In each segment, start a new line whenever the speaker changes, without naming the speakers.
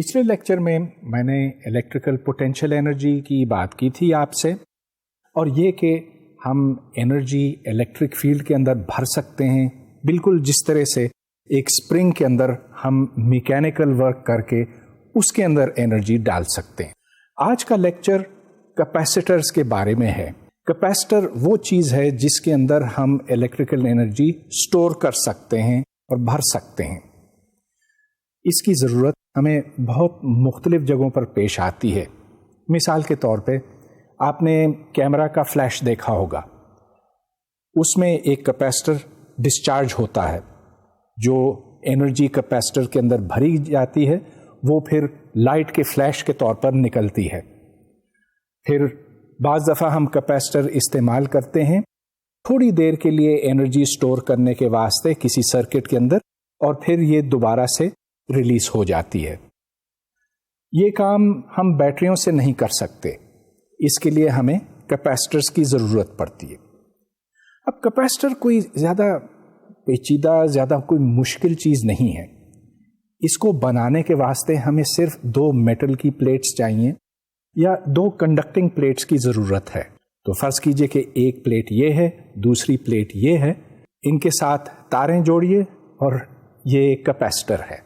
پچھلے لیکچر میں نے الیکٹریکل پوٹینشیل انرجی کی بات کی تھی آپ سے، اور یہ کہ ہم انرجی الیکٹرک فیلڈ کے اندر بھر سکتے ہیں، بالکل جس طرح سے ایک اسپرنگ کے اندر ہم میکینیکل ورک کر کے اس کے اندر انرجی ڈال سکتے ہیں۔ آج کا لیکچر کیپیسیٹرز کے بارے میں ہے۔ کیپیسیٹر وہ چیز ہے جس کے اندر ہم الیکٹریکل انرجی اسٹور کر سکتے ہیں اور بھر سکتے ہیں۔ اس کی ضرورت ہمیں بہت مختلف جگہوں پر پیش آتی ہے۔ مثال کے طور پہ آپ نے کیمرہ کا فلیش دیکھا ہوگا، اس میں ایک کیپیسیٹر ڈسچارج ہوتا ہے، جو انرجی کیپیسیٹر کے اندر بھری جاتی ہے وہ پھر لائٹ کے فلیش کے طور پر نکلتی ہے۔ پھر بعض دفعہ ہم کیپیسیٹر استعمال کرتے ہیں تھوڑی دیر کے لیے انرجی اسٹور کرنے کے واسطے کسی سرکٹ کے اندر، اور پھر یہ دوبارہ سے ریلیز ہو جاتی ہے۔ یہ کام ہم بیٹریوں سے نہیں کر سکتے، اس کے لیے ہمیں کیپیسیٹرز کی ضرورت پڑتی ہے۔ اب کیپیسیٹر کوئی زیادہ پیچیدہ، زیادہ کوئی مشکل چیز نہیں ہے۔ اس کو بنانے کے واسطے ہمیں صرف 2 میٹل کی پلیٹس چاہیے یا 2 کنڈکٹنگ پلیٹس کی ضرورت ہے۔ تو فرض کیجئے کہ ایک پلیٹ یہ ہے، دوسری پلیٹ یہ ہے، ان کے ساتھ تاریں جوڑیے اور یہ ایک کیپیسیٹر ہے۔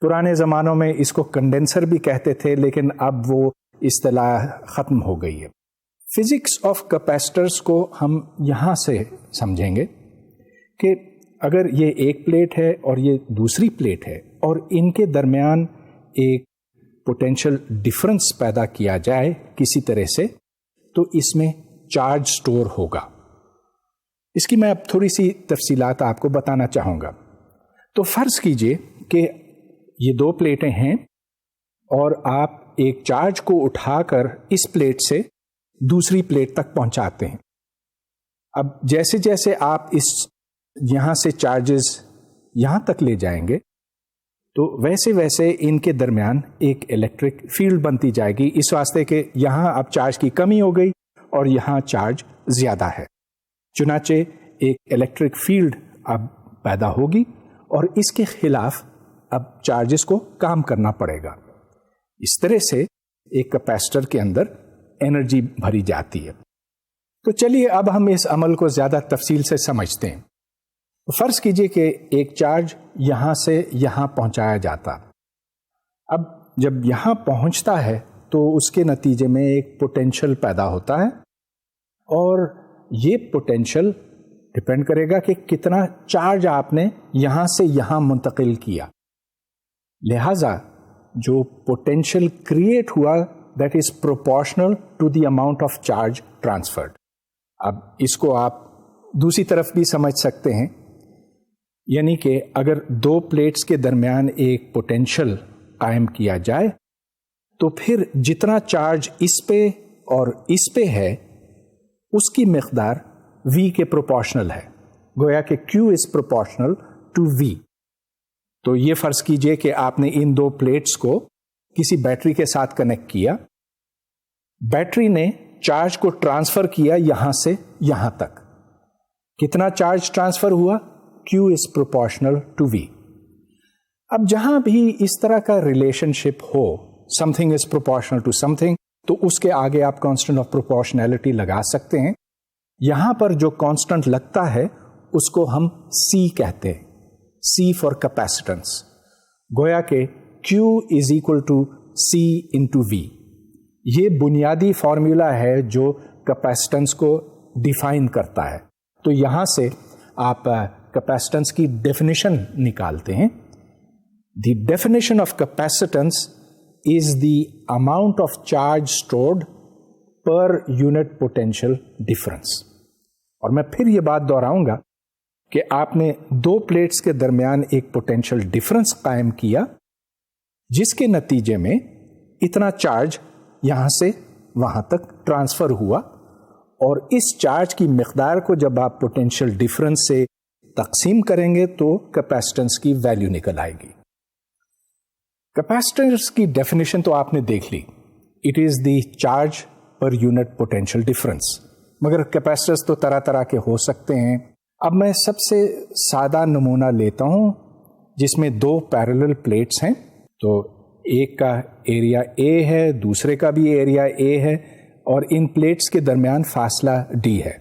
پرانے زمانوں میں اس کو کنڈینسر بھی کہتے تھے، لیکن اب وہ اصطلاح ختم ہو گئی ہے۔ فزکس آف کیپیسیٹرز کو ہم یہاں سے سمجھیں گے کہ اگر یہ ایک پلیٹ ہے اور یہ دوسری پلیٹ ہے اور ان کے درمیان ایک پوٹینشیل ڈفرنس پیدا کیا جائے کسی طرح سے، تو اس میں چارج سٹور ہوگا۔ اس کی میں اب تھوڑی سی تفصیلات آپ کو بتانا چاہوں گا۔ تو فرض کیجئے کہ یہ 2 پلیٹیں ہیں اور آپ ایک چارج کو اٹھا کر اس پلیٹ سے دوسری پلیٹ تک پہنچاتے ہیں۔ اب جیسے جیسے آپ یہاں سے چارجز یہاں تک لے جائیں گے تو ویسے ویسے ان کے درمیان ایک الیکٹرک فیلڈ بنتی جائے گی، اس واسطے کہ یہاں اب چارج کی کمی ہو گئی اور یہاں چارج زیادہ ہے، چنانچہ ایک الیکٹرک فیلڈ اب پیدا ہوگی اور اس کے خلاف اب چارجز کو کام کرنا پڑے گا۔ اس طرح سے ایک کیپیسیٹر کے اندر انرجی بھری جاتی ہے۔ تو چلیے اب ہم اس عمل کو زیادہ تفصیل سے سمجھتے ہیں۔ فرض کیجئے کہ ایک چارج یہاں سے یہاں پہنچایا جاتا، اب جب یہاں پہنچتا ہے تو اس کے نتیجے میں ایک پوٹینشیل پیدا ہوتا ہے، اور یہ پوٹینشیل ڈپینڈ کرے گا کہ کتنا چارج آپ نے یہاں سے یہاں منتقل کیا۔ لہذا جو پوٹینشیل کریٹ ہوا that is proportional to the amount of charge transferred. اب اس کو آپ دوسری طرف بھی سمجھ سکتے ہیں، یعنی کہ اگر 2 پلیٹس کے درمیان ایک پوٹینشیل قائم کیا جائے تو پھر جتنا چارج اس پہ اور اس پہ ہے اس کی مقدار V کے پروپورشنل ہے، گویا کہ Q is proportional to V۔ تو یہ فرض کیجئے کہ آپ نے ان 2 پلیٹس کو کسی بیٹری کے ساتھ کنیکٹ کیا، بیٹری نے چارج کو ٹرانسفر کیا یہاں سے یہاں تک۔ کتنا چارج ٹرانسفر ہوا؟ Q is proportional to V۔ اب جہاں بھی اس طرح کا relation ship who, something is proportional to something، تو اس کے آگے آپ کانسٹنٹ آف پروپورشنلٹی لگا سکتے ہیں۔ یہاں پر جو کانسٹنٹ لگتا ہے اس کو ہم C کہتے ہیں، C فار کیپیسیٹنس، گویا کہ Q is equal to C into V۔ یہ بنیادی فارمولا ہے جو کیپیسیٹنس کو ڈیفائن کرتا ہے۔ تو یہاں سے آپ کیپیسیٹنس کی ڈیفینیشن نکالتے ہیں۔ The definition of کیپیسیٹنس is the amount of charge stored per unit potential difference. اور میں پھر یہ بات دہراؤں گا کہ آپ نے 2 پلیٹس کے درمیان ایک پوٹینشیل ڈفرنس قائم کیا، جس کے نتیجے میں اتنا چارج یہاں سے وہاں تک ٹرانسفر ہوا، اور اس چارج کی مقدار کو جب آپ پوٹینشیل ڈفرنس سے تقسیم کریں گے تو کیپیسیٹنس کی ویلیو نکل آئے گی۔ کیپیسیٹنس کی ڈیفینیشن تو آپ نے دیکھ لی، it is the charge per unit potential difference, مگر کیپیسیٹرز تو طرح طرح کے ہو سکتے ہیں۔ اب میں سب سے سادہ نمونہ لیتا ہوں جس میں 2 پیرالل پلیٹس ہیں۔ تو ایک کا ایریا اے ہے, دوسرے کا بھی ایریا اے ہے, اور ان پلیٹس کے درمیان فاصلہ ڈی ہے.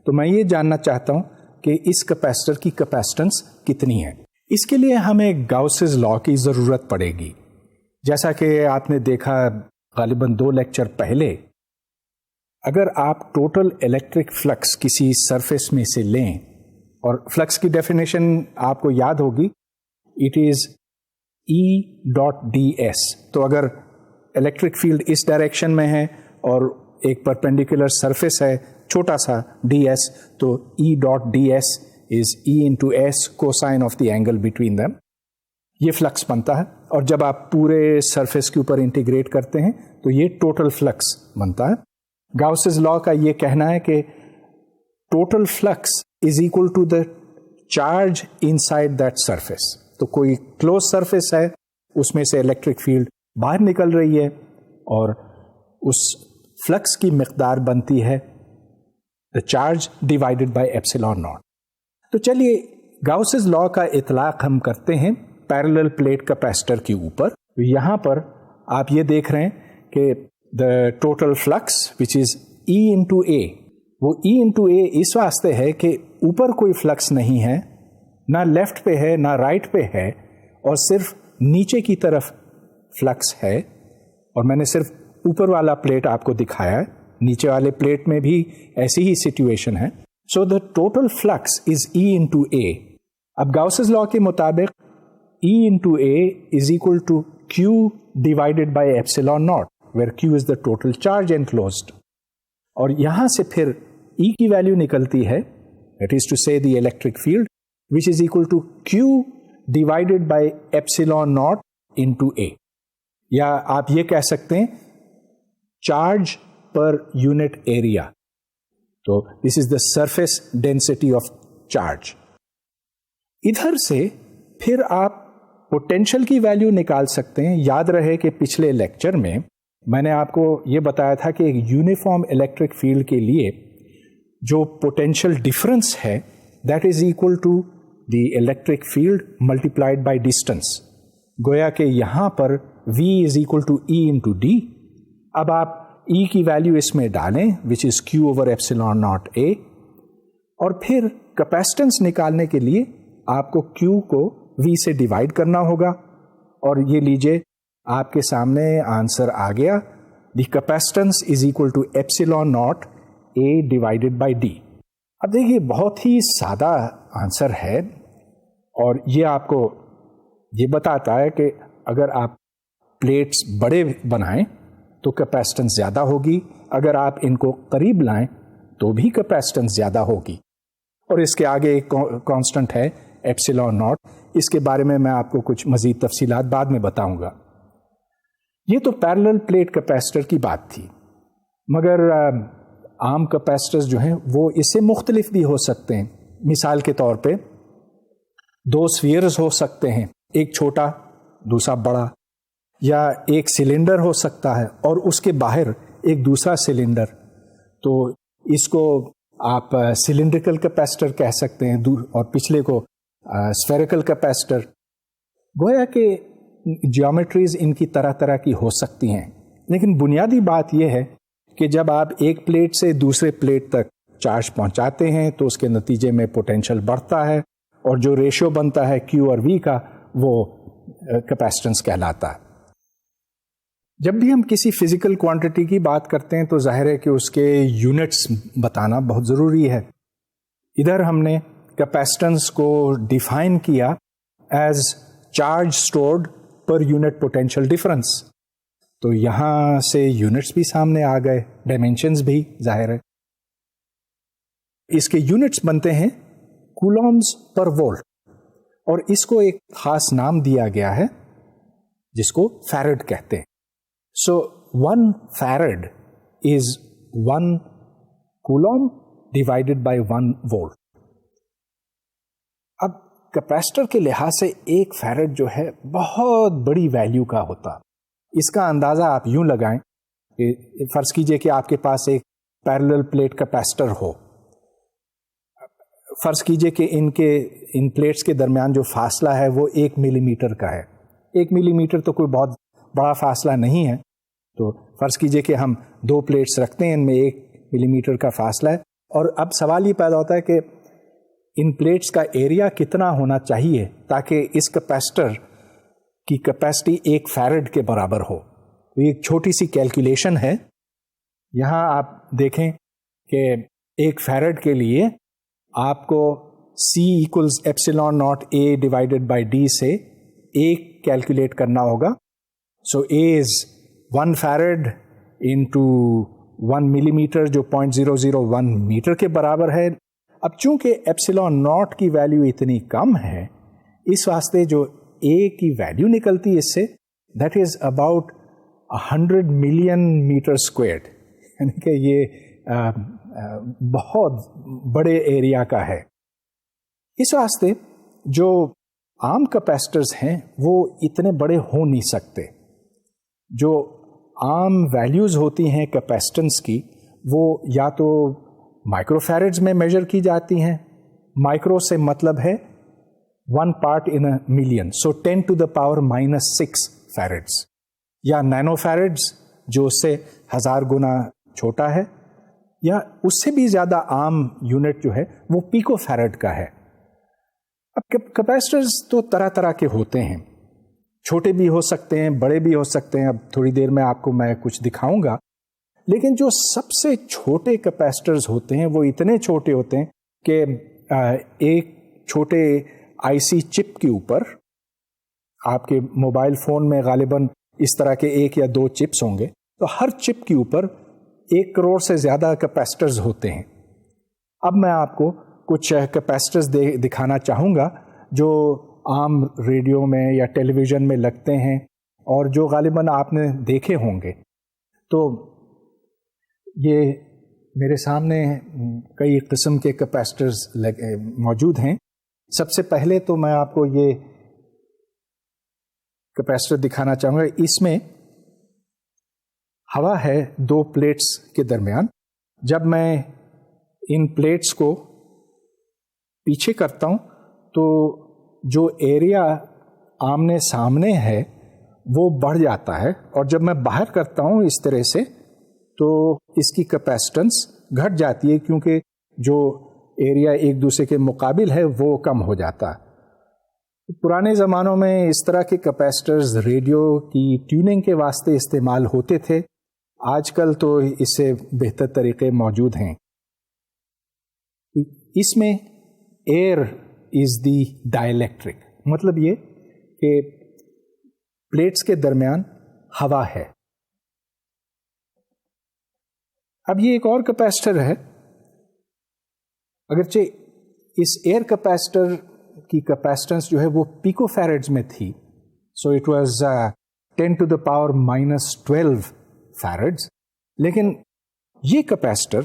تو میں یہ جاننا چاہتا ہوں کہ اس کیپیسٹر کی کیپیسٹنس کتنی ہے. اس کے لیے ہمیں گاؤسز لا کی ضرورت پڑے گی. جیسا کہ آپ نے دیکھا غالباً 2 لیکچر پہلے, اگر آپ ٹوٹل الیکٹرک فلکس کسی سرفیس میں سے لیں, اور فلکس کی ڈیفینیشن آپ کو یاد ہوگی, اٹ از E.ds. تو اگر الیکٹرک فیلڈ اس ڈائریکشن میں ہے اور ایک پرپینڈیکولر سرفیس ہے چھوٹا سا ds, تو E.ds is E into S cosine of the angle between them. یہ فلکس بنتا ہے, اور جب آپ پورے سرفیس کے اوپر انٹیگریٹ کرتے ہیں تو یہ ٹوٹل فلکس بنتا ہے. گاؤسز لا کا یہ کہنا ہے کہ total flux is equal to the charge inside that surface. تو کوئی کلوز سرفیس ہے, اس میں سے الیکٹرک فیلڈ باہر نکل رہی ہے, اور اس فلکس کی مقدار بنتی ہے the charge divided by epsilon not. تو چلیے گاؤسز لا کا اطلاق ہم کرتے ہیں پیرلل پلیٹ کیپیسٹر کے اوپر. یہاں پر آپ یہ دیکھ رہے ہیں کہ the total flux which is E into A, وہ E into A اس واسطے ہے کہ اوپر کوئی فلکس نہیں ہے, نہ لیفٹ پہ ہے نہ رائٹ پہ ہے, اور صرف نیچے کی طرف فلکس ہے. اور میں نے صرف اوپر والا پلیٹ آپ کو دکھایا ہے, نیچے والے پلیٹ میں بھی ایسی ہی سچویشن ہے. So the total flux is E into A. اب گاؤسز لا کے مطابق E into A is equal to Q divided by epsilon naught, where Q is the total charge enclosed. اور یہاں سے پھر E کی ویلیو نکلتی ہے, that is to say the electric field, which is equal to Q divided by epsilon naught into A. یا آپ یہ کہہ سکتے ہیں چارج پر یونٹ ایریا. تو this is the surface density of charge. ادھر سے پھر آپ پوٹینشیل کی ویلیو نکال سکتے ہیں. یاد رہے کہ پچھلے لیکچر میں میں نے آپ کو یہ بتایا تھا کہ ایک یونیفارم الیکٹرک فیلڈ کے لیے جو پوٹینشیل ڈفرنس ہے that is equal to the electric field multiplied by distance. گویا کہ یہاں پر V is equal to E into D. اب آپ E کی ویلیو اس میں ڈالیں which is Q over epsilon not A, اور پھر کیپیسٹنس نکالنے کے لیے آپ کو Q کو V سے ڈیوائڈ کرنا ہوگا. اور یہ لیجئے آپ کے سامنے آنسر آ گیا, the capacitance is equal to epsilon not A divided by D. اب دیکھیے بہت ہی سادہ آنسر ہے, اور یہ آپ کو یہ بتاتا ہے کہ اگر آپ پلیٹس بڑے بنائیں تو کیپیسٹنس زیادہ ہوگی, اگر آپ ان کو قریب لائیں تو بھی کیپیسٹنس زیادہ ہوگی. اور اس کے آگے ایک کانسٹنٹ ہے ایپسلون ناٹ, اس کے بارے میں آپ کو کچھ مزید تفصیلات بعد میں بتاؤں گا. یہ تو پیرلل پلیٹ کیپیسٹر کی بات تھی, مگر عام کیپیسٹرز جو ہیں وہ اس سے مختلف بھی ہو سکتے ہیں. مثال کے طور پہ 2 سفیئرز ہو سکتے ہیں, ایک چھوٹا دوسرا بڑا, یا ایک سلنڈر ہو سکتا ہے اور اس کے باہر ایک دوسرا سلنڈر. تو اس کو آپ سلنڈریکل کیپیسٹر کہہ سکتے ہیں, اور پچھلے کو اسفیریکل کیپیسٹر. گویا کہ جیومیٹریز ان کی طرح طرح کی ہو سکتی ہیں, لیکن بنیادی بات یہ ہے کہ جب آپ ایک پلیٹ سے دوسرے پلیٹ تک چارج پہنچاتے ہیں تو اس کے نتیجے میں پوٹینشیل بڑھتا ہے, اور جو ریشو بنتا ہے Q اور V کا وہ کیپیسٹنس کہلاتا ہے. جب بھی ہم کسی فزیکل کوانٹٹی کی بات کرتے ہیں تو ظاہر ہے کہ اس کے یونٹس بتانا بہت ضروری ہے. ادھر ہم نے کیپیسٹنس کو ڈیفائن کیا as charge stored per unit potential difference. تو یہاں سے یونٹس بھی سامنے آ گئے, ڈائمینشنز بھی ظاہر ہے. اس کے یونٹس بنتے ہیں کولومز پر وولٹ, اور اس کو ایک خاص نام دیا گیا ہے جس کو فیرڈ کہتے ہیں. سو 1 farad is 1 کولوم divided by 1 volt. اب کیپیسٹر کے لحاظ سے ایک فیرڈ جو ہے بہت بڑی ویلیو کا ہوتا. اس کا اندازہ آپ یوں لگائیں کہ فرض کیجئے کہ آپ کے پاس ایک پیرلل پلیٹ کیپیسٹر ہو. فرض کیجئے کہ ان پلیٹس کے درمیان جو فاصلہ ہے وہ 1 ملی میٹر کا ہے. 1 ملی میٹر تو کوئی بہت بڑا فاصلہ نہیں ہے. تو فرض کیجئے کہ ہم 2 پلیٹس رکھتے ہیں, ان میں 1 ملی میٹر کا فاصلہ ہے, اور اب سوال یہ پیدا ہوتا ہے کہ ان پلیٹس کا ایریا کتنا ہونا چاہیے تاکہ اس کیپیسٹر کی کیپیسٹی 1 فیرڈ کے برابر ہو. تو یہ ایک چھوٹی سی کیلکولیشن ہے. یہاں آپ دیکھیں کہ 1 فیرڈ کے لیے آپ کو C = ε0A/d سے 1 کیلکولیٹ کرنا ہوگا. سو A is 1 فیرڈ انٹو 1 ملی میٹر, جو 0.001 میٹر کے برابر ہے. اب چونکہ ε0 کی ویلیو اتنی کم ہے, اس واسطے جو A کی ویلیو نکلتی ہے اس سے, that is about 100 million metre squared, یعنی کہ یہ بہت بڑے ایریا کا ہے. اس واسطے جو عام کیپیسٹرز ہیں وہ اتنے بڑے ہو نہیں سکتے. جو عام ویلیوز ہوتی ہیں کیپیسٹنس کی, وہ یا تو مائکرو فیرڈز میں میجر کی جاتی ہیں. مائکرو سے مطلب ہے 1 پارٹ ان اے ملین, سو 10⁻⁻6 فیرڈز, یا نینو فیرڈز جو اس سے 1000 گنا چھوٹا ہے, یا اس سے بھی زیادہ عام یونٹ جو ہے وہ پیکو فیرڈ کا ہے. اب کیپیسٹرز تو طرح طرح کے ہوتے ہیں, چھوٹے بھی ہو سکتے ہیں, بڑے بھی ہو سکتے ہیں. اب تھوڑی دیر میں آپ کو میں کچھ دکھاؤں گا. لیکن جو سب سے چھوٹے کیپیسٹرز ہوتے ہیں وہ اتنے چھوٹے ہوتے ہیں کہ ایک چھوٹے آئی سی چپ کے اوپر, آپ کے موبائل فون میں غالباً اس طرح کے 1 یا 2 چپس ہوں گے, تو ہر چپ کے اوپر 1 کروڑ سے زیادہ کیپیسٹرز ہوتے ہیں. اب میں آپ کو کچھ کیپیسٹرز دکھانا چاہوں گا جو عام ریڈیو میں یا ٹیلی ویژن میں لگتے ہیں اور جو غالباً آپ نے دیکھے ہوں گے. تو یہ میرے سامنے کئی قسم کے کیپیسٹرز موجود ہیں. سب سے پہلے تو میں آپ کو یہ کیپیسٹر دکھانا چاہوں گا. اس میں ہوا ہے 2 پلیٹس کے درمیان. جب میں ان پلیٹس کو پیچھے کرتا ہوں تو جو ایریا آمنے سامنے ہے وہ بڑھ جاتا ہے, اور جب میں باہر کرتا ہوں اس طرح سے تو اس کی کیپیسٹنس گھٹ جاتی ہے, کیونکہ جو ایریا ایک دوسرے کے مقابل ہے وہ کم ہو جاتا ہے. پرانے زمانوں میں اس طرح کے کیپیسٹرز ریڈیو کی ٹیوننگ کے واسطے استعمال ہوتے تھے. آج کل تو اس سے بہتر طریقے موجود ہیں. اس میں ایئر از دی ڈائلیکٹرک, مطلب یہ کہ پلیٹس کے درمیان ہوا ہے. اب یہ ایک اور کیپیسٹر ہے, اگرچہ اس ایئر کیپیسٹر کی کیپیسٹنس جو ہے وہ پیکو فیرڈز میں تھی, سو اٹ واز 10⁻⁻12 فیرڈز, لیکن یہ کیپیسٹر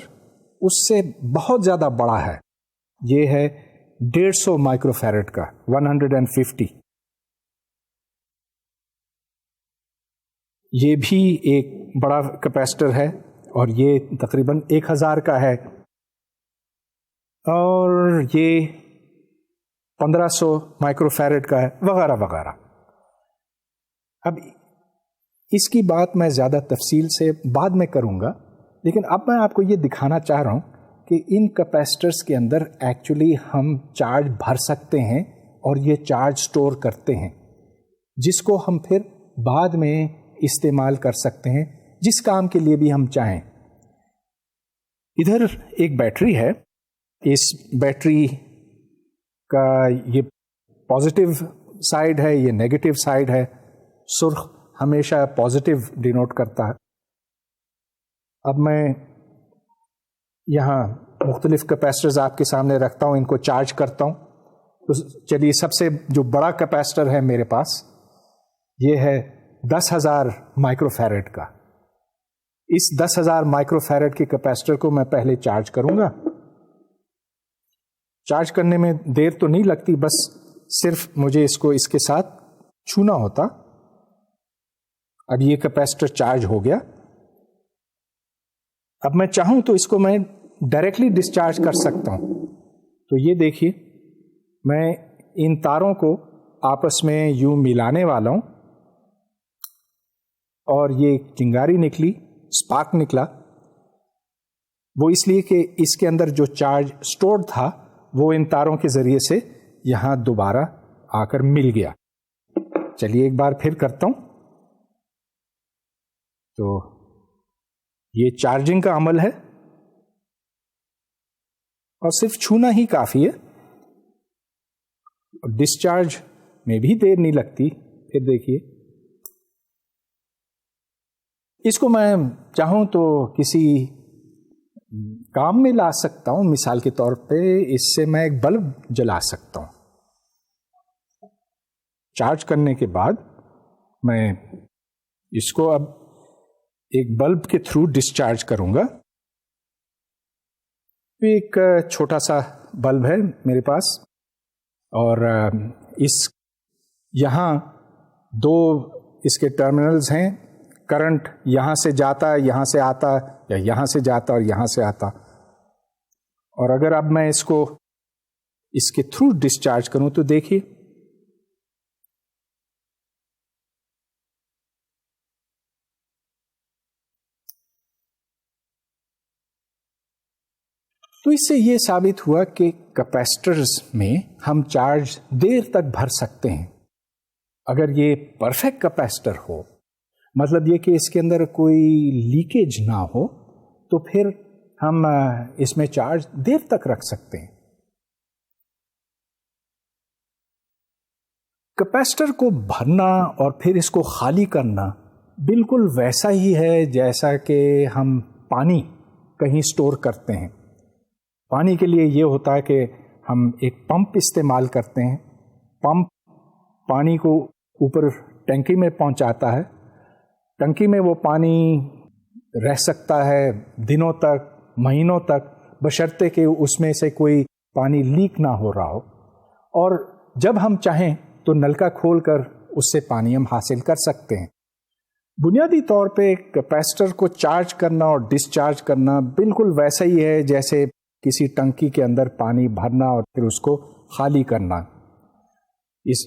اس سے بہت زیادہ بڑا ہے. یہ ہے 150 مائکرو فیرڈ کا, 150. یہ بھی ایک بڑا کیپیسٹر ہے اور یہ تقریباً 1000 کا ہے, اور یہ 1500 مائکرو فیرڈ کا ہے, وغیرہ وغیرہ. اب اس کی بات میں زیادہ تفصیل سے بعد میں کروں گا, لیکن اب میں آپ کو یہ دکھانا چاہ رہا ہوں کہ ان کیپیسٹرز کے اندر ایکچولی ہم چارج بھر سکتے ہیں اور یہ چارج سٹور کرتے ہیں, جس کو ہم پھر بعد میں استعمال کر سکتے ہیں جس کام کے لیے بھی ہم چاہیں. ادھر ایک بیٹری ہے. اس بیٹری کا یہ پازیٹیو سائڈ ہے, یہ نیگیٹو سائڈ ہے. سرخ ہمیشہ پازیٹیو ڈینوٹ کرتا ہے. اب میں یہاں مختلف کیپیسٹرز آپ کے سامنے رکھتا ہوں, ان کو چارج کرتا ہوں. تو چلیے سب سے جو بڑا کیپیسٹر ہے میرے پاس یہ ہے 10,000 مائکرو فیرڈ کا. اس 10,000 مائکرو فیرڈ کے کیپیسٹر کو میں پہلے چارج کروں گا. چارج کرنے میں دیر تو نہیں لگتی, بس صرف مجھے اس کو اس کے ساتھ چھونا ہوتا. اب یہ کیپیسٹر چارج ہو گیا. اب میں چاہوں تو اس کو میں ڈائریکٹلی ڈسچارج کر سکتا ہوں. تو یہ دیکھیے, میں ان تاروں کو آپس میں یوں ملانے والا ہوں. اور یہ چنگاری نکلی، اسپارک نکلا، وہ اس لیے کہ اس کے اندر جو چارج اسٹورڈ تھا وہ ان تاروں کے ذریعے سے یہاں دوبارہ آ کر مل گیا. چلیے ایک بار پھر کرتا ہوں. تو یہ چارجنگ کا عمل ہے اور صرف چھونا ہی کافی ہے. ڈسچارج میں بھی دیر نہیں لگتی. پھر دیکھیے اس کو میں چاہوں تو کسی کام میں لا سکتا ہوں. مثال کے طور پہ اس سے میں ایک بلب جلا سکتا ہوں. چارج کرنے کے بعد میں اس کو اب ایک بلب کے تھرو ڈسچارج کروں گا. ایک چھوٹا سا بلب ہے میرے پاس اور اس یہاں دو اس کے ٹرمینلز ہیں. کرنٹ یہاں سے جاتا ہے، یہاں سے آتا، یا یہاں سے جاتا اور یہاں سے آتا. اور اگر اب میں اس کو اس کے تھرو ڈسچارج کروں تو دیکھیے تو اس سے یہ ثابت ہوا کہ کیپیسٹرز میں ہم چارج دیر تک بھر سکتے ہیں. اگر یہ پرفیکٹ کیپیسٹر ہو، مطلب یہ کہ اس کے اندر کوئی لیکیج نہ ہو، تو پھر ہم اس میں چارج دیر تک رکھ سکتے ہیں. کیپیسٹر کو بھرنا اور پھر اس کو خالی کرنا بالکل ویسا ہی ہے جیسا کہ ہم پانی کہیں اسٹور کرتے ہیں. پانی کے لیے یہ ہوتا ہے کہ ہم ایک پمپ استعمال کرتے ہیں. پمپ پانی کو اوپر ٹنکی میں پہنچاتا ہے. ٹنکی میں وہ پانی رہ سکتا ہے دنوں تک، مہینوں تک، بشرطے کہ اس میں سے کوئی پانی لیک نہ ہو رہا ہو. اور جب ہم چاہیں تو نلکا کھول کر اس سے پانی ہم حاصل کر سکتے ہیں. بنیادی طور پہ کیپیسٹر کو چارج کرنا اور ڈسچارج کرنا بالکل ویسا ہی ہے جیسے کسی ٹنکی کے اندر پانی بھرنا اور پھر اس کو خالی کرنا. اس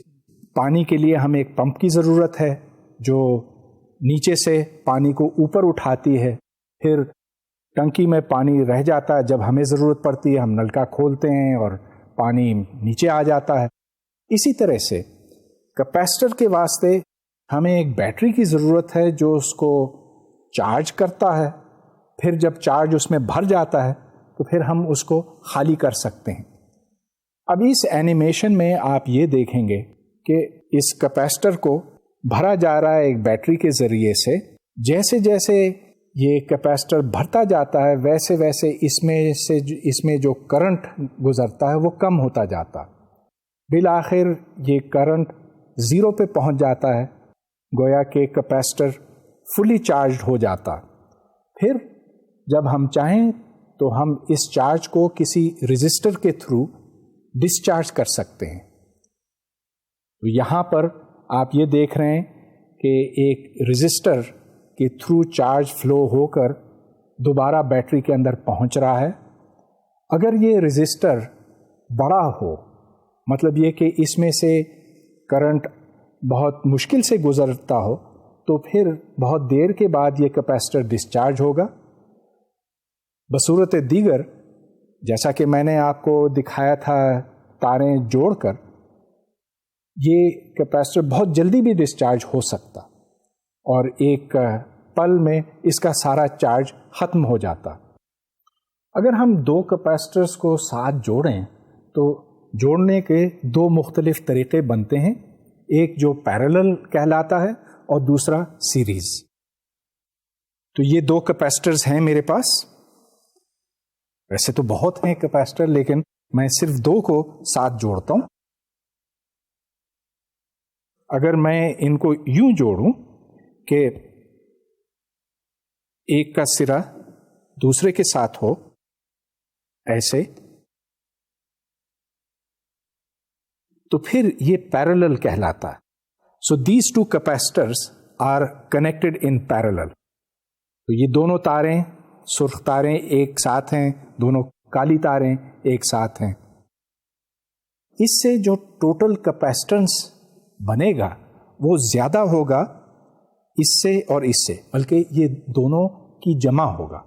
پانی کے لیے ہمیں ایک پمپ کی ضرورت ہے جو نیچے سے پانی کو اوپر اٹھاتی ہے. پھر ٹنکی میں پانی رہ جاتا ہے، جب ہمیں ضرورت پڑتی ہے ہم نلکا کھولتے ہیں اور پانی نیچے آ جاتا ہے. اسی طرح سے کیپیسٹر کے واسطے ہمیں ایک بیٹری کی ضرورت ہے جو اس کو چارج کرتا ہے. پھر جب چارج اس میں بھر جاتا ہے تو پھر ہم اس کو خالی کر سکتے ہیں. اب اس اینیمیشن میں آپ یہ دیکھیں گے کہ اس کیپیسٹر کو بھرا جا رہا ہے ایک بیٹری کے ذریعے سے. جیسے جیسے یہ کیپیسٹر بھرتا جاتا ہے ویسے ویسے اس میں جو کرنٹ گزرتا ہے وہ کم ہوتا جاتا. بالآخر یہ کرنٹ زیرو پہ پہنچ جاتا ہے، گویا کہ کیپیسٹر فلی چارجڈ ہو جاتا. پھر جب ہم چاہیں تو ہم اس چارج کو کسی رزسٹر کے تھرو ڈسچارج کر سکتے ہیں. تو یہاں پر آپ یہ دیکھ رہے ہیں کہ ایک رزسٹر کے تھرو چارج فلو ہو کر دوبارہ بیٹری کے اندر پہنچ رہا ہے. اگر یہ رزسٹر بڑا ہو، مطلب یہ کہ اس میں سے کرنٹ بہت مشکل سے گزرتا ہو، تو پھر بہت دیر کے بعد یہ کیپیسٹر ڈسچارج ہوگا. بصورت دیگر جیسا کہ میں نے آپ کو دکھایا تھا تاریں جوڑ کر، یہ کیپیسٹر بہت جلدی بھی ڈسچارج ہو سکتا اور ایک پل میں اس کا سارا چارج ختم ہو جاتا. اگر ہم دو کیپیسٹرز کو ساتھ جوڑیں تو جوڑنے کے دو مختلف طریقے بنتے ہیں. ایک جو پیرالل کہلاتا ہے اور دوسرا سیریز. تو یہ دو کیپیسٹرز ہیں میرے پاس. ویسے تو بہت ہیں کیپیسٹر لیکن میں صرف دو کو ساتھ جوڑتا ہوں. اگر میں ان کو یوں جوڑوں کہ ایک کا سرا دوسرے کے ساتھ ہو ایسے، تو پھر یہ پیرالل کہلاتا ہے. So these two capacitors are connected in parallel. تو یہ دونوں تاریں، سرخ تاریں ایک ساتھ ہیں، دونوں کالی تاریں ایک ساتھ ہیں. اس سے جو ٹوٹل کیپیسٹنس بنے گا وہ زیادہ ہوگا اس سے اور اس سے، بلکہ یہ دونوں کی جمع ہوگا.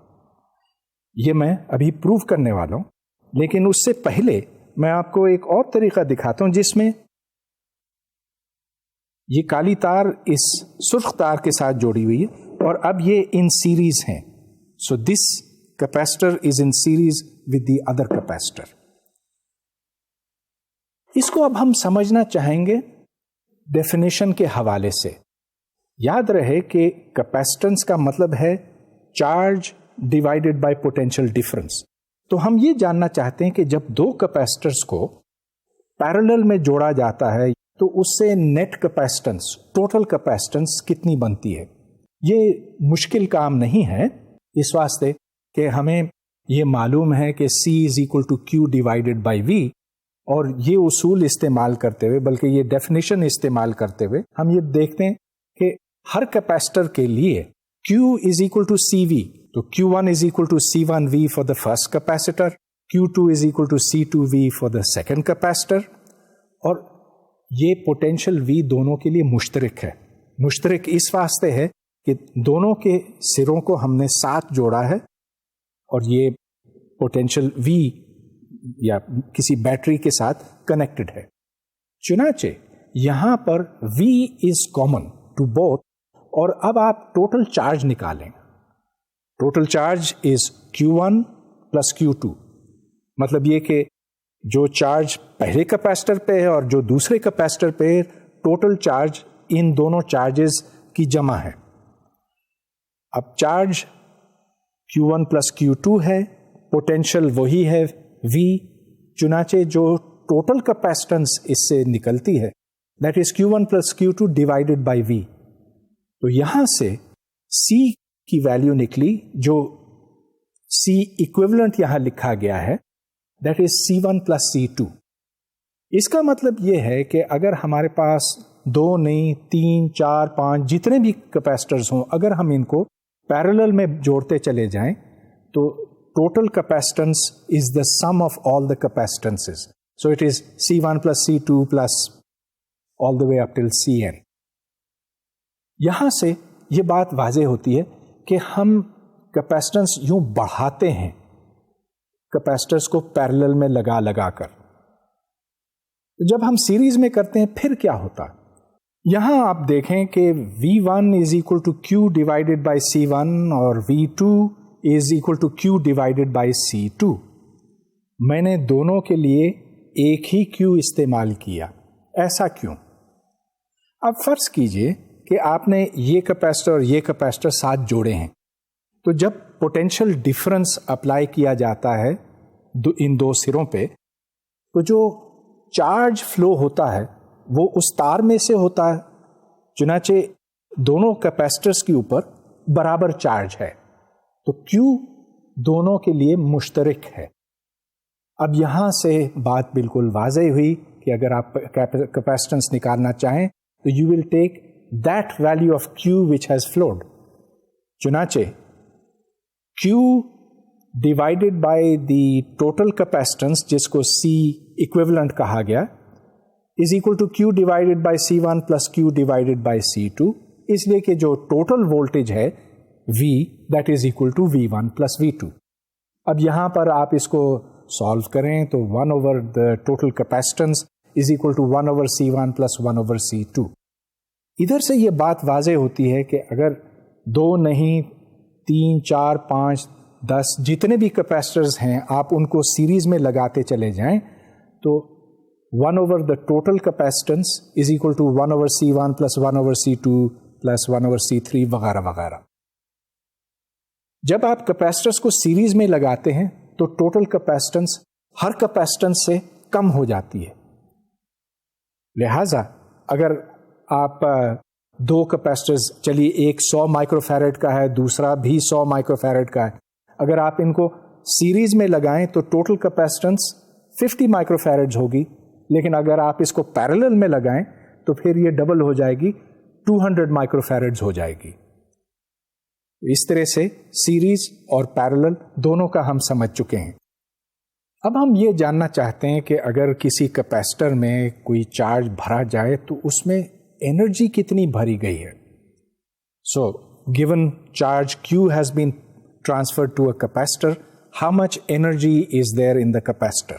یہ میں ابھی پروف کرنے والا ہوں، لیکن اس سے پہلے میں آپ کو ایک اور طریقہ دکھاتا ہوں جس میں یہ کالی تار اس سرخ تار کے ساتھ جوڑی ہوئی ہے اور اب یہ ان سیریز ہیں. So this capacitor is in series with the other capacitor. اس کو اب ہم سمجھنا چاہیں گے ڈیفینیشن کے حوالے سے. یاد رہے کہ کیپیسٹنس کا مطلب ہے charge divided by potential difference. تو ہم یہ جاننا چاہتے ہیں کہ جب دو کیپیسٹرز کو پیرالل میں جوڑا جاتا ہے تو اس سے نیٹ کیپیسٹنس، ٹوٹل کیپیسٹنس کتنی بنتی ہے. یہ مشکل کام نہیں ہے اس واسطے کہ ہمیں یہ معلوم ہے کہ C is equal to Q divided by V، اور یہ اصول استعمال کرتے ہوئے، بلکہ یہ ڈیفینیشن استعمال کرتے ہوئے ہم یہ دیکھتے ہیں کہ ہر کیپیسٹر کے لیے Q is equal to CV. تو Q1 is equal to C1V for the first capacitor, Q2 is equal to C2V for the second capacitor, اور یہ potential V دونوں کے لیے مشترک ہے. مشترک اس واسطے ہے کہ دونوں کے سروں کو ہم نے ساتھ جوڑا ہے اور یہ potential V یا کسی بیٹری کے ساتھ کنیکٹڈ ہے. چنانچہ یہاں پر V is common to both، اور اب آپ ٹوٹل چارج نکالیں. Total charge is Q1 plus Q2. مطلب یہ کہ جو چارج پہلے کیپیسٹر پہ ہے اور جو دوسرے کیپیسٹر پہ ہے، ٹوٹل چارج ان دونوں چارجز کی جمع ہے. اب چارج Q1 پلس Q2 ہے، پوٹینشیل وہی ہے V. چنانچہ جو ٹوٹل کیپیسٹنس اس سے نکلتی ہے that is Q1 plus Q2 divided by V. تو یہاں سے C کی ویلیو نکلی جو C ایکویولنٹ یہاں لکھا گیا ہے that is C1 plus C2. اس کا مطلب یہ ہے کہ اگر ہمارے پاس 2 نہیں 3 4 5 جتنے بھی کیپیسٹرز ہوں، اگر ہم ان کو پیرالل میں جوڑتے چلے جائیں تو total capacitance is the sum of all the capacitances. So it is C1 plus C2 plus all the way up till Cn. یہاں سے یہ بات واضح ہوتی ہے کہ ہم کیپیسٹنس یوں بڑھاتے ہیں کیپیسٹرز کو پیرالل میں لگا کر. جب ہم سیریز میں کرتے ہیں پھر کیا ہوتا؟ یہاں آپ دیکھیں کہ V1 is equal to Q divided by C1 اور V2 is equal to Q divided by C2. میں نے دونوں کے لیے ایک ہی Q استعمال کیا. ایسا کیوں؟ اب فرض کیجئے کہ آپ نے یہ کیپیسٹر اور یہ کیپیسٹر ساتھ جوڑے ہیں، تو جب پوٹینشیل ڈفرنس اپلائی کیا جاتا ہے ان دو سروں پہ، تو جو چارج فلو ہوتا ہے وہ اس تار میں سے ہوتا ہے. چنانچہ دونوں کیپیسٹرز کے اوپر برابر چارج ہے، تو Q دونوں کے لیے مشترک ہے. اب یہاں سے بات بالکل واضح ہوئی کہ اگر آپ کیپیسٹنس نکالنا چاہیں تو you will take that value of Q which has flowed. چنانچہ Q divided by the total capacitance جس کو C equivalent کہا گیا is equal to Q divided by C1 plus Q divided by C2، اس لیے کہ جو total voltage ہے V that is equal to V1 plus V2. اب یہاں پر آپ اس کو solve کریں تو 1 over the total capacitance is equal to 1 over C1 plus 1 over C2. ادھر سے یہ بات واضح ہوتی ہے کہ اگر 2 نہیں 3 4 5 10 جتنے بھی کیپیسٹرز ہیں آپ ان کو سیریز میں لگاتے چلے جائیں تو 1 over the total capacitance is equal to 1 over C1 plus 1 over C2 plus 1 over C3 وغیرہ وغیرہ. جب آپ کیپیسٹرز کو سیریز میں لگاتے ہیں تو ٹوٹل کیپیسٹنس ہر کیپیسٹنس سے کم ہو جاتی ہے. لہذا اگر آپ 2 کیپیسٹرز، چلیے ایک 100 مائکرو فیرڈ کا ہے، دوسرا بھی 100 مائکرو فیرڈ کا ہے، اگر آپ ان کو سیریز میں لگائیں تو ٹوٹل کیپیسٹنس 50 مائکرو فیرڈز ہوگی، لیکن اگر آپ اس کو پیرالل میں لگائیں تو پھر یہ ڈبل ہو جائے گی، 200 مائکرو فیرڈز ہو جائے گی. اس طرح سے سیریز اور پیرالل دونوں کا ہم سمجھ چکے ہیں. اب ہم یہ جاننا چاہتے ہیں کہ اگر کسی کیپیسٹر میں کوئی چارج بھرا جائے تو اس میں انرجی کتنی بھری گئی ہے. So, given charge Q has been transferred to a capacitor, how much energy is there in the capacitor?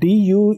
du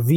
v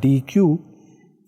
dq,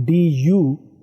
du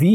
v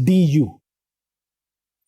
du।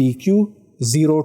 dq 0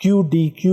q dq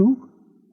2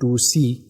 2c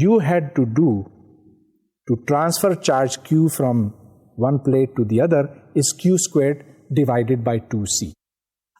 you had to do to transfer charge q from one plate to the other is q squared divided by 2c।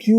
q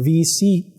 vc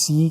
c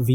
v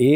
A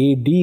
AD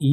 E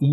E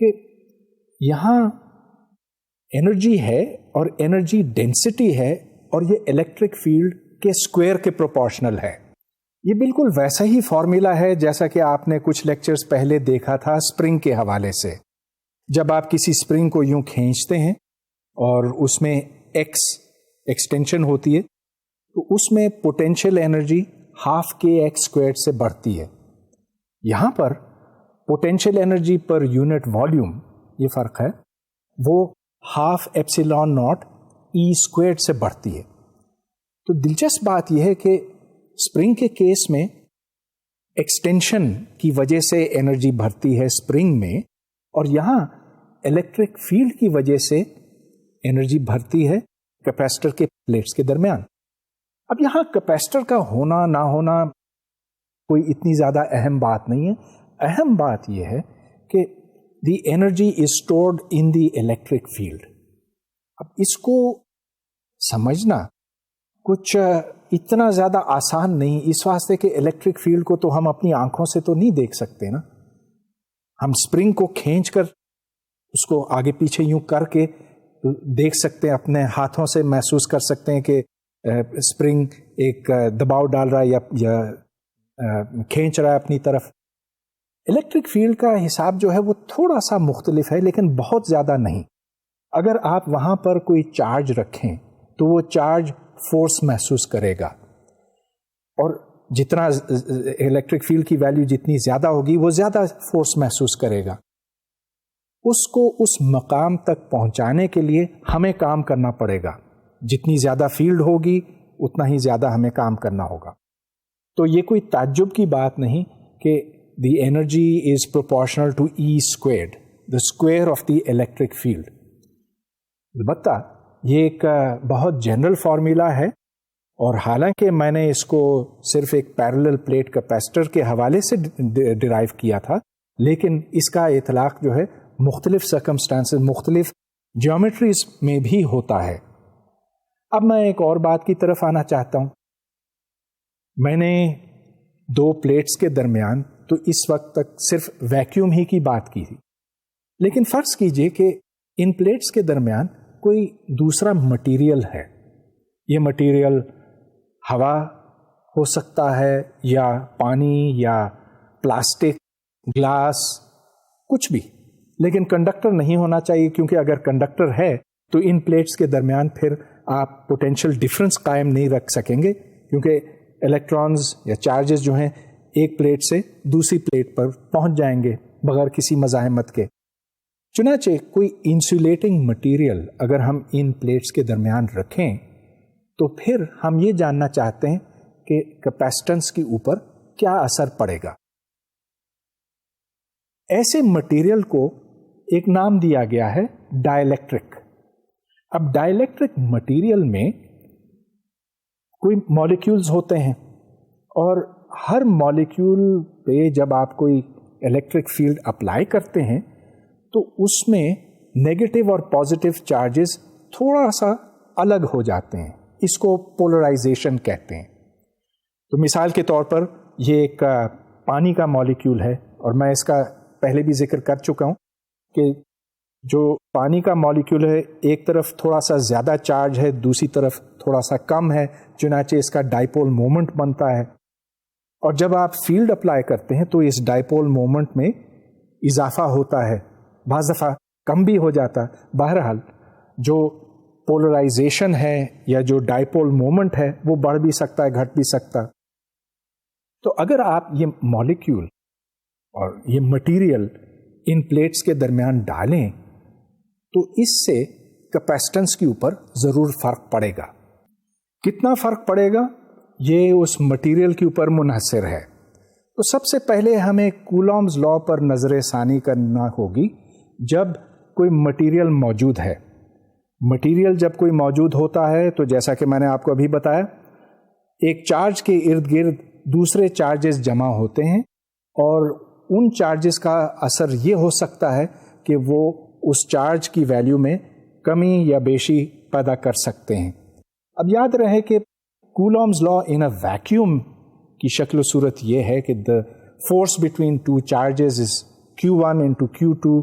کہ یہاں energy ہے اور energy density ہے اور یہ electric field کے square کے proportional ہے. یہ بالکل ویسا ہی فارمولا ہے جیسا کہ آپ نے کچھ لیکچرز پہلے دیکھا تھا اسپرنگ کے حوالے سے. جب آپ کسی اسپرنگ کو یوں کھینچتے ہیں اور اس میں ایکس ایکسٹینشن ہوتی ہے تو اس میں potential energy half K X square سے بڑھتی ہے. یہاں پر potential energy per unit volume یہ فرق ہے وہ half epsilon not E square سے بڑھتی ہے. تو دلچسپ بات یہ ہے کہ اسپرنگ کے کیس میں ایکسٹینشن کی وجہ سے انرجی بڑھتی ہے اسپرنگ میں, اور یہاں الیکٹرک فیلڈ کی وجہ سے انرجی بڑھتی ہے کیپیسٹر کے پلیٹس کے درمیان. اب یہاں کیپیسٹر کا ہونا نہ ہونا کوئی اتنی زیادہ اہم بات نہیں ہے. اہم بات یہ ہے کہ the energy is stored in the electric field. اب اس کو سمجھنا کچھ اتنا زیادہ آسان نہیں, اس واسطے کہ الیکٹرک فیلڈ کو تو ہم اپنی آنکھوں سے تو نہیں دیکھ سکتے نا. ہم اسپرنگ کو کھینچ کر اس کو آگے پیچھے یوں کر کے دیکھ سکتے ہیں, اپنے ہاتھوں سے محسوس کر سکتے ہیں کہ اسپرنگ ایک دباؤ ڈال رہا ہے یا کھینچ رہا ہے اپنی طرف. الیکٹرک فیلڈ کا حساب جو ہے وہ تھوڑا سا مختلف ہے لیکن بہت زیادہ نہیں. اگر آپ وہاں پر کوئی چارج رکھیں تو وہ چارج فورس محسوس کرے گا, اور جتنا الیکٹرک فیلڈ کی ویلیو جتنی زیادہ ہوگی وہ زیادہ فورس محسوس کرے گا. اس کو اس مقام تک پہنچانے کے لیے ہمیں کام کرنا پڑے گا. جتنی زیادہ فیلڈ ہوگی اتنا ہی زیادہ ہمیں کام کرنا ہوگا. تو یہ کوئی تعجب کی بات نہیں کہ the energy is proportional to E squared, the square of the electric field. البتہ یہ ایک بہت جنرل فارمولا ہے, اور حالانکہ میں نے اس کو صرف ایک پیرلل پلیٹ کیپیسٹر کے حوالے سے ڈرائیو کیا تھا, لیکن اس کا اطلاق جو ہے مختلف سرکمسٹانسز, مختلف جیومیٹریز میں بھی ہوتا ہے. اب میں ایک اور بات کی طرف آنا چاہتا ہوں. میں نے دو پلیٹس کے درمیان تو اس وقت تک صرف ویکیوم ہی کی بات کی تھی, لیکن فرض کیجئے کہ ان پلیٹس کے درمیان کوئی دوسرا مٹیریل ہے. یہ مٹیریل ہوا ہو سکتا ہے یا پانی یا پلاسٹک, گلاس, کچھ بھی, لیکن کنڈکٹر نہیں ہونا چاہیے, کیونکہ اگر کنڈکٹر ہے تو ان پلیٹس کے درمیان پھر آپ پوٹینشیل ڈفرنس قائم نہیں رکھ سکیں گے, کیونکہ الیکٹرانز یا چارجز جو ہیں ایک پلیٹ سے دوسری پلیٹ پر پہنچ جائیں گے بغیر کسی مزاحمت کے. چنانچہ کوئی انسولیٹنگ مٹیریل اگر ہم ان پلیٹس کے درمیان رکھیں تو پھر ہم یہ جاننا چاہتے ہیں کہ کیپیسٹنس کے اوپر کیا اثر پڑے گا. ایسے مٹیریل کو ایک نام دیا گیا ہے ڈائیلیکٹرک. اب ڈائیلیکٹرک مٹیریل میں کوئی مالیکیولز ہوتے ہیں, اور ہر مالیکیول پہ جب آپ کوئی الیکٹرک فیلڈ اپلائی کرتے ہیں تو اس میں نیگیٹو اور پازیٹیو چارجز تھوڑا سا الگ ہو جاتے ہیں. اس کو پولرائزیشن کہتے ہیں. تو مثال کے طور پر یہ ایک پانی کا مالیکیول ہے, اور میں اس کا پہلے بھی ذکر کر چکا ہوں کہ جو پانی کا مالیکیول ہے ایک طرف تھوڑا سا زیادہ چارج ہے, دوسری طرف تھوڑا سا کم ہے, چنانچہ اس کا ڈائپول مومنٹ بنتا ہے. اور جب آپ فیلڈ اپلائی کرتے ہیں تو اس ڈائپول مومنٹ میں اضافہ ہوتا ہے, بعض دفعہ کم بھی ہو جاتا ہے. بہرحال جو پولرائزیشن ہے یا جو ڈائپول مومنٹ ہے وہ بڑھ بھی سکتا ہے, گھٹ بھی سکتا. تو اگر آپ یہ مالیکیول اور یہ مٹیریل ان پلیٹس کے درمیان ڈالیں تو اس سے کیپیسٹنس کے اوپر ضرور فرق پڑے گا. کتنا فرق پڑے گا یہ اس مٹیریل کے اوپر منحصر ہے. تو سب سے پہلے ہمیں کولمبز لا پر نظر ثانی کرنا ہوگی. جب کوئی مٹیریل موجود ہے, مٹیریل جب کوئی موجود ہوتا ہے تو جیسا کہ میں نے آپ کو ابھی بتایا, ایک چارج کے ارد گرد دوسرے چارجز جمع ہوتے ہیں, اور ان چارجز کا اثر یہ ہو سکتا ہے کہ وہ اس چارج کی ویلیو میں کمی یا بیشی پیدا کر سکتے ہیں. اب یاد رہے کہ کولمبز لا ان اے ویکیوم کی شکل و صورت یہ ہے کہ the force between two charges is Q1 into Q2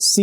C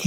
Q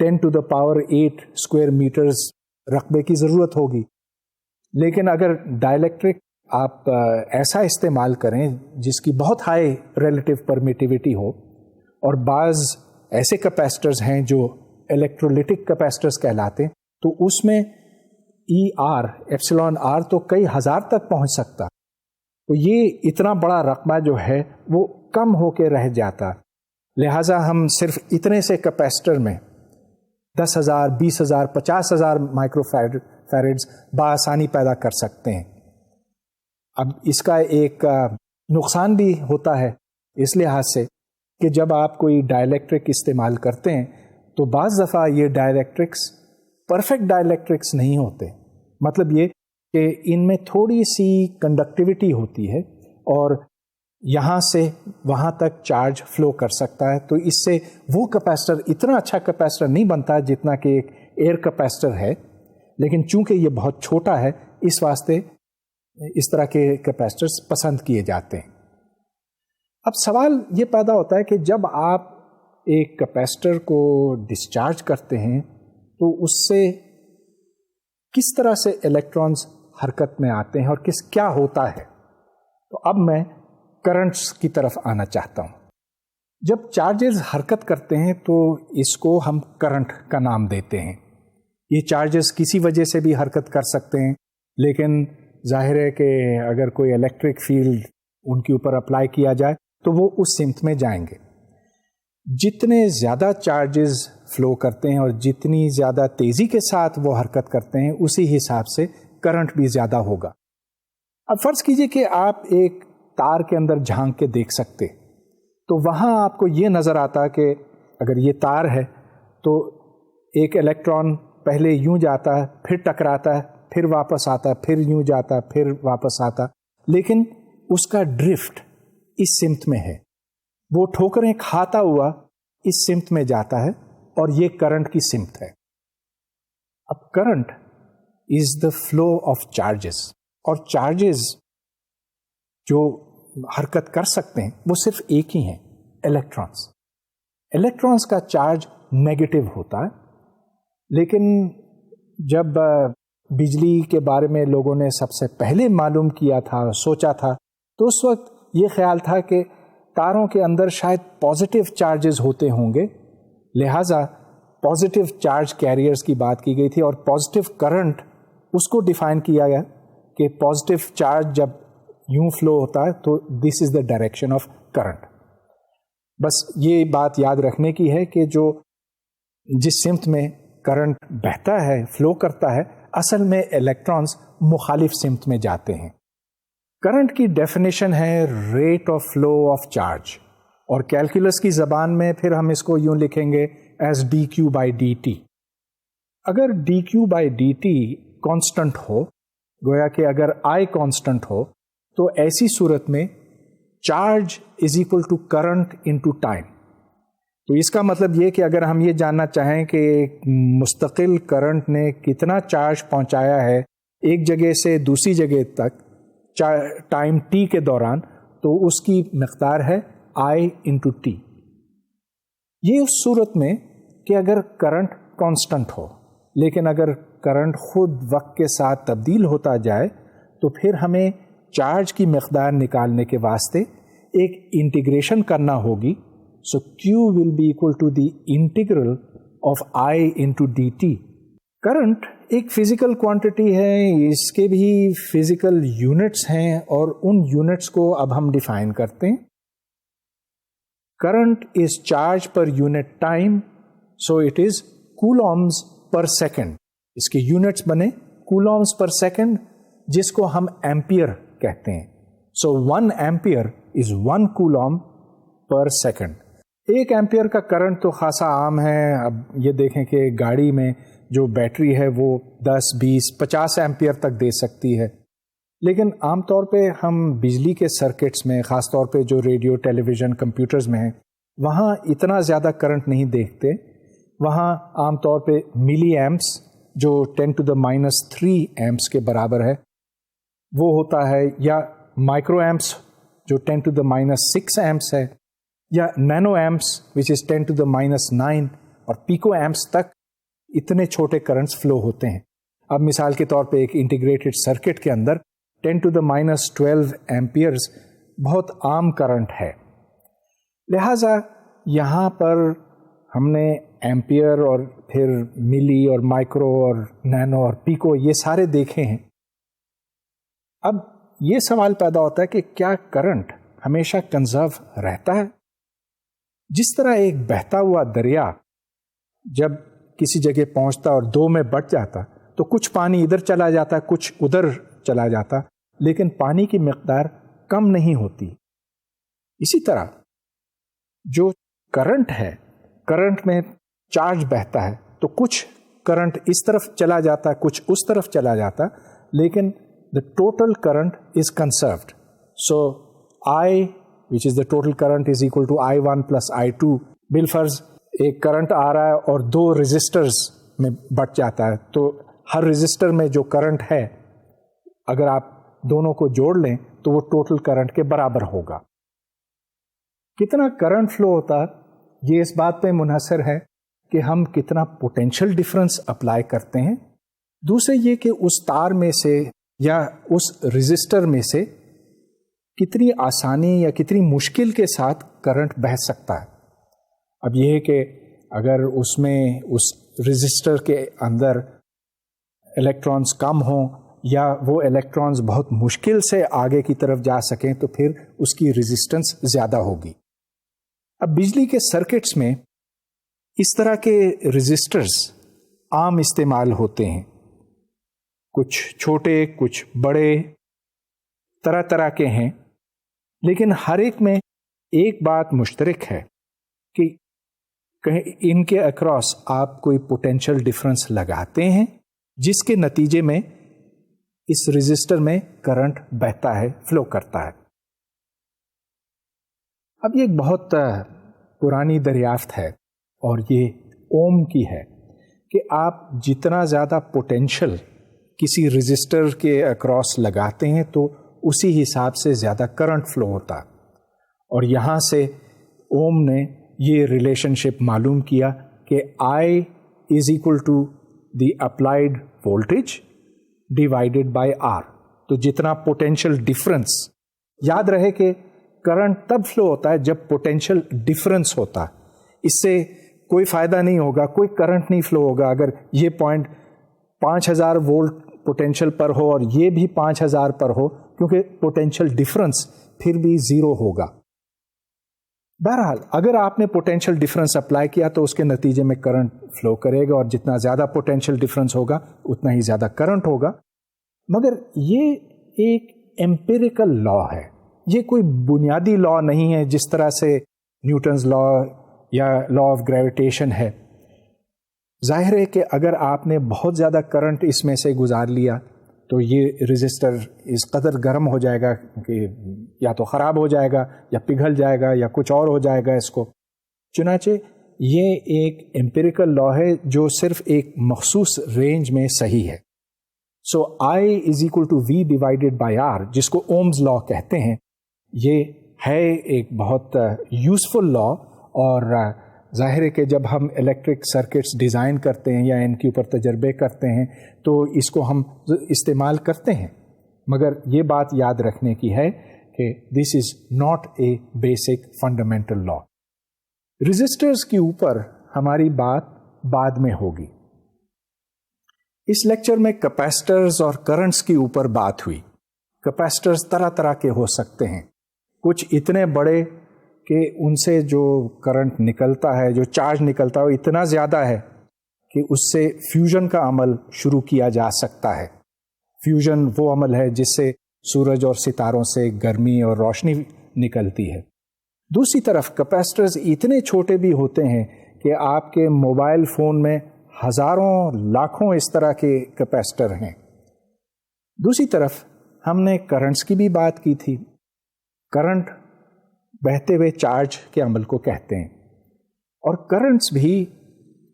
10 to the power 8 square metres رقبے کی ضرورت ہوگی. لیکن اگر ڈائلیکٹرک آپ ایسا استعمال کریں جس کی بہت ہائی ریلیٹو پرمیٹیوٹی ہو، اور بعض ایسے کیپیسٹرز ہیں جو الیکٹرولیٹک کیپیسٹرز کہلاتے ہیں، تو اس میں ای آر ایپسلون آر تو کئی ہزار تک پہنچ سکتا. تو یہ اتنا بڑا رقبہ جو ہے وہ کم ہو کے رہ جاتا. لہٰذا ہم صرف اتنے سے کیپیسٹر میں 10,000 20,000 50,000 مائکرو فیرڈز بآسانی پیدا کر سکتے ہیں. اب اس کا ایک نقصان بھی ہوتا ہے اس لحاظ سے کہ جب آپ کوئی ڈائلیکٹرک استعمال کرتے ہیں تو بعض دفعہ یہ ڈائلیکٹرکس پرفیکٹ ڈائلیکٹرکس نہیں ہوتے. مطلب یہ کہ ان میں تھوڑی سی کنڈکٹیوٹی ہوتی ہے اور یہاں سے وہاں تک چارج فلو کر سکتا ہے. تو اس سے وہ کیپیسٹر اتنا اچھا کیپیسٹر نہیں بنتا جتنا کہ ایک ایئر کیپیسٹر ہے، لیکن چونکہ یہ بہت چھوٹا ہے اس واسطے اس طرح کے کیپیسٹرز پسند کیے جاتے ہیں. اب سوال یہ پیدا ہوتا ہے کہ جب آپ ایک کیپیسٹر کو ڈسچارج کرتے ہیں تو اس سے کس طرح سے الیکٹرانز حرکت میں آتے ہیں اور کیا ہوتا ہے. تو اب میں کرنٹس کی طرف آنا چاہتا ہوں. جب چارجز حرکت کرتے ہیں تو اس کو ہم کرنٹ کا نام دیتے ہیں. یہ چارجز کسی وجہ سے بھی حرکت کر سکتے ہیں، لیکن ظاہر ہے کہ اگر کوئی الیکٹرک فیلڈ ان کے اوپر اپلائی کیا جائے تو وہ اس سمت میں جائیں گے. جتنے زیادہ چارجز فلو کرتے ہیں اور جتنی زیادہ تیزی کے ساتھ وہ حرکت کرتے ہیں اسی حساب سے کرنٹ بھی زیادہ ہوگا. اب فرض کیجئے کہ آپ ایک تار کے اندر جھانک کے دیکھ سکتے، تو وہاں آپ کو یہ نظر آتا کہ اگر یہ تار ہے تو ایک الیکٹران پہلے یوں جاتا ہے، پھر ٹکراتا ہے، پھر واپس آتا، پھر یوں جاتا، پھر واپس آتا، لیکن اس کا ڈرفٹ اس سمت میں ہے. وہ ٹھوکریں کھاتا ہوا اس سمت میں جاتا ہے اور یہ کرنٹ کی سمت ہے. اب current is the flow of charges, اور چارجز جو حرکت کر سکتے ہیں وہ صرف ایک ہی ہیں، الیکٹرانس. الیکٹرانس کا چارج نیگیٹو ہوتا ہے، لیکن جب بجلی کے بارے میں لوگوں نے سب سے پہلے معلوم کیا تھا، سوچا تھا، تو اس وقت یہ خیال تھا کہ تاروں کے اندر شاید پازیٹیو چارجز ہوتے ہوں گے، لہٰذا پازیٹیو چارج کیریئرز کی بات کی گئی تھی، اور پازیٹیو کرنٹ اس کو ڈیفائن کیا گیا کہ پازیٹیو چارج جب یوں فلو ہوتا ہے تو دس از دا ڈائریکشن آف کرنٹ. بس یہ بات یاد رکھنے کی ہے کہ جو جس سمت میں کرنٹ بہتا ہے، فلو کرتا ہے، اصل میں الیکٹرانز مخالف سمت میں جاتے ہیں. کرنٹ کی ڈیفینیشن ہے rate of flow of charge, اور کیلکولس کی زبان میں پھر ہم اس کو یوں لکھیں گے as D Q by D T. اگر D Q by D T constant ہو، گویا کہ اگر آئی کانسٹنٹ ہو، تو ایسی صورت میں charge is equal to current into time. تو اس کا مطلب یہ کہ اگر ہم یہ جاننا چاہیں کہ مستقل کرنٹ نے کتنا چارج پہنچایا ہے ایک جگہ سے دوسری جگہ تک ٹائم ٹی کے دوران، تو اس کی مقدار ہے آئی انٹو ٹی. یہ اس صورت میں کہ اگر کرنٹ کانسٹنٹ ہو، لیکن اگر کرنٹ خود وقت کے ساتھ تبدیل ہوتا جائے تو پھر ہمیں چارج کی مقدار نکالنے کے واسطے ایک انٹیگریشن کرنا ہوگی. سو Q will be equal to the integral of I into dt. Current ایک فزیکل کوانٹٹی ہے، اس کے بھی فزیکل یونٹس ہیں، اور ان یونٹس کو اب ہم ڈیفائن کرتے ہیں. Current is charge per unit time, so it is coulombs per second. اس کے یونٹس بنے کولومز پر سیکنڈ، جس کو ہم ایمپیئر کہتے ہیں. سو 1 ایمپیئر از 1 کولوم پر سیکنڈ. 1 ایمپیئر کا کرنٹ تو خاصا عام ہے. اب یہ دیکھیں کہ گاڑی میں جو بیٹری ہے وہ 10 20 50 ایمپیئر تک دے سکتی ہے، لیکن عام طور پہ ہم بجلی کے سرکٹس میں، خاص طور پہ جو ریڈیو ٹیلی ویژن کمپیوٹرز میں ہیں، وہاں اتنا زیادہ کرنٹ نہیں دیکھتے. وہاں عام طور پہ ملی ایمپس جو 10⁻³ ایمپس کے برابر ہے وہ ہوتا ہے، یا مائکرو ایمپس جو 10⁻⁶ ایمپس ہے، یا نینو ایمپس وچ از 10⁻⁹ اور پیکو ایمپس تک اتنے چھوٹے کرنٹس فلو ہوتے ہیں. اب مثال کے طور پہ ایک انٹیگریٹڈ سرکٹ کے اندر 10⁻12 ایمپیئرز بہت عام کرنٹ ہے. لہذا یہاں پر ہم نے ایمپیئر اور پھر ملی اور مائکرو اور نینو اور پیکو یہ سارے دیکھے ہیں. اب یہ سوال پیدا ہوتا ہے کہ کیا کرنٹ ہمیشہ کنزرو رہتا ہے؟ جس طرح ایک بہتا ہوا دریا جب کسی جگہ پہنچتا اور دو میں بٹ جاتا تو کچھ پانی ادھر چلا جاتا کچھ ادھر چلا جاتا، لیکن پانی کی مقدار کم نہیں ہوتی. اسی طرح جو کرنٹ ہے، کرنٹ میں چارج بہتا ہے تو کچھ کرنٹ اس طرف چلا جاتا کچھ اس طرف چلا جاتا، لیکن the total current is conserved. So I, which is the total current, is equal to I1 plus I2. بالفرض ایک کرنٹ آ رہا ہے اور دو رزسٹرز میں بٹ جاتا ہے تو ہر رزسٹر میں جو کرنٹ ہے اگر آپ دونوں کو جوڑ لیں تو وہ ٹوٹل کرنٹ کے برابر ہوگا. کتنا کرنٹ فلو ہوتا ہے یہ اس بات پہ منحصر ہے کہ ہم کتنا پوٹینشیل ڈفرنس اپلائی کرتے ہیں. دوسرے یہ کہ اس تار میں سے یا اس رزسٹر میں سے کتنی آسانی یا کتنی مشکل کے ساتھ کرنٹ بہہ سکتا ہے. اب یہ ہے کہ اگر اس میں اس رزسٹر کے اندر الیکٹرانز کم ہوں یا وہ الیکٹرانز بہت مشکل سے آگے کی طرف جا سکیں تو پھر اس کی ریزسٹنس زیادہ ہوگی. اب بجلی کے سرکٹس میں اس طرح کے رزسٹرز عام استعمال ہوتے ہیں، کچھ چھوٹے کچھ بڑے طرح طرح کے ہیں، لیکن ہر ایک میں ایک بات مشترک ہے کہ ان کے اکراس آپ کوئی پوٹینشیل ڈفرنس لگاتے ہیں جس کے نتیجے میں اس رزسٹر میں کرنٹ بہتا ہے، فلو کرتا ہے. اب یہ ایک بہت پرانی دریافت ہے اور یہ اوم کی ہے کہ آپ جتنا زیادہ پوٹینشیل کسی رزسٹر کے اکراس لگاتے ہیں تو اسی حساب سے زیادہ کرنٹ فلو ہوتا. اور یہاں سے اوم نے یہ ریلیشن شپ معلوم کیا کہ I is equal to the applied voltage divided by R. تو جتنا پوٹینشیل ڈفرنس، یاد رہے کہ کرنٹ تب فلو ہوتا ہے جب پوٹینشیل ڈفرنس ہوتا. اس سے کوئی فائدہ نہیں ہوگا، کوئی کرنٹ نہیں فلو ہوگا اگر یہ پوائنٹ 5000 وولٹ پوٹینشیل پر ہو اور یہ بھی 5000 پر ہو، کیونکہ پوٹینشیل ڈفرنس پھر بھی زیرو ہوگا. بہرحال اگر آپ نے پوٹینشیل ڈفرنس اپلائی کیا تو اس کے نتیجے میں کرنٹ فلو کرے گا اور جتنا زیادہ پوٹینشیل ڈفرنس ہوگا اتنا ہی زیادہ کرنٹ ہوگا. مگر یہ ایک ایمپیریکل لا ہے، یہ کوئی بنیادی لا نہیں ہے جس طرح سے نیوٹنز لا یا لا آف گریویٹیشن ہے. ظاہر ہے کہ اگر آپ نے بہت زیادہ کرنٹ اس میں سے گزار لیا تو یہ رزسٹر اس قدر گرم ہو جائے گا کہ یا تو خراب ہو جائے گا یا پگھل جائے گا یا کچھ اور ہو جائے گا اس کو. چنانچہ یہ ایک ایمپیریکل لا ہے جو صرف ایک مخصوص رینج میں صحیح ہے. سو I is equal to V divided by R جس کو اومز لا کہتے ہیں، یہ ہے ایک بہت یوزفل لا. اور ظاہر ہے کہ جب ہم الیکٹرک سرکٹس ڈیزائن کرتے ہیں یا ان کے اوپر تجربے کرتے ہیں تو اس کو ہم استعمال کرتے ہیں، مگر یہ بات یاد رکھنے کی ہے کہ this is not a basic fundamental law. Resistors کے اوپر ہماری بات بعد میں ہوگی. اس لیکچر میں کیپیسٹرز اور کرنٹس کے اوپر بات ہوئی. کیپیسٹرز طرح طرح کے ہو سکتے ہیں، کچھ اتنے بڑے کہ ان سے جو کرنٹ نکلتا ہے، جو چارج نکلتا ہے وہ اتنا زیادہ ہے کہ اس سے فیوژن کا عمل شروع کیا جا سکتا ہے. فیوژن وہ عمل ہے جس سے سورج اور ستاروں سے گرمی اور روشنی نکلتی ہے. دوسری طرف کیپیسٹرز اتنے چھوٹے بھی ہوتے ہیں کہ آپ کے موبائل فون میں ہزاروں لاکھوں اس طرح کے کیپیسٹر ہیں. دوسری طرف ہم نے کرنٹس کی بھی بات کی تھی. کرنٹ بہتے ہوئے چارج کے عمل کو کہتے ہیں، اور کرنٹس بھی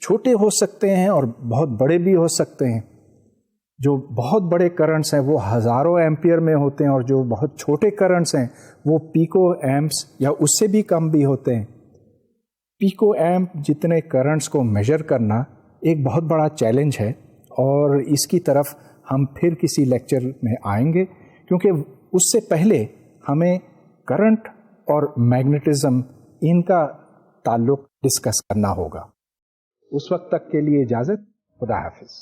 چھوٹے ہو سکتے ہیں اور بہت بڑے بھی ہو سکتے ہیں. جو بہت بڑے کرنٹس ہیں وہ ہزاروں ایمپیئر میں ہوتے ہیں اور جو بہت چھوٹے کرنٹس ہیں وہ پیکو ایمپس یا اس سے بھی کم بھی ہوتے ہیں. پیکو ایمپ جتنے کرنٹس کو میجر کرنا ایک بہت بڑا چیلنج ہے، اور اس کی طرف ہم پھر کسی لیکچر میں آئیں گے، کیونکہ اس سے پہلے ہمیں کرنٹ اور میگنیٹزم ان کا تعلق ڈسکس کرنا ہوگا۔ اس وقت تک کے لیے اجازت، خدا حافظ۔